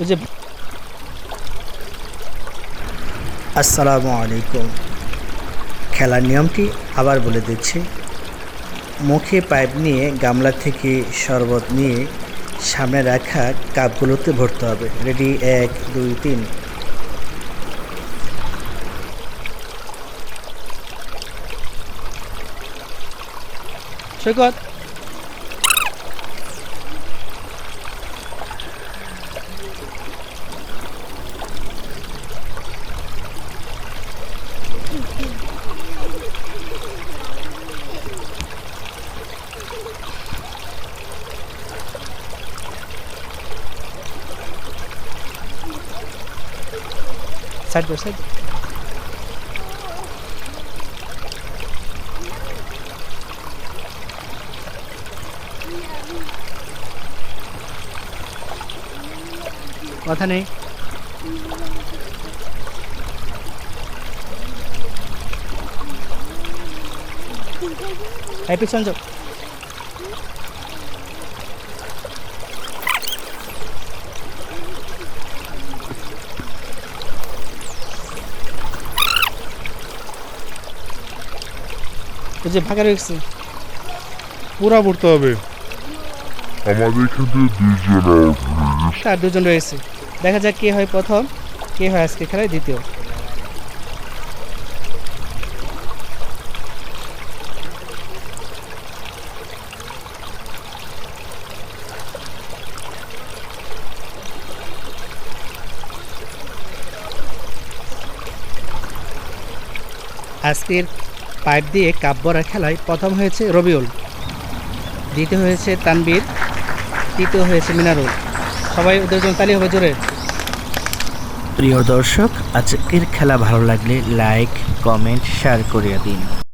ওই যে আসসালামু আলাইকুম। খেলার নিয়মটি আবার বলে দিচ্ছি। মুখে পাইপ নিয়ে গামলা থেকে শরবত নিয়ে সামনে রাখা কাপগুলোতে ভরতে হবে। রেডি, 1 2 3। সৈকত, সাইড দাও, সাইড দাও। কথা নেই। এই পিছন যাও। ওই যে ফাঁকা রয়েছে। পুরা পড়তে হবে। আমাদের এখান থেকে 2 জন আউট হয়ে গেছে। তার 2 জন রয়েছে। দেখা যাক কে হয় প্রথম, কে হয় আজকে খেলায় দ্বিতীয়। আজকের পাইপ দিয়ে কাপ ভরা খেলায় প্রথম হয়েছে রবিউল, দ্বিতীয় হয়েছে তানবীর, তৃতীয় হয়েছে মিনারুল। সবাই ওদের জন্য তালি হবে জোরে। প্রিয় দর্শক, আজকের খেলা ভালো লাগলে লাইক, কমেন্ট, শেয়ার করিয়ে দিন।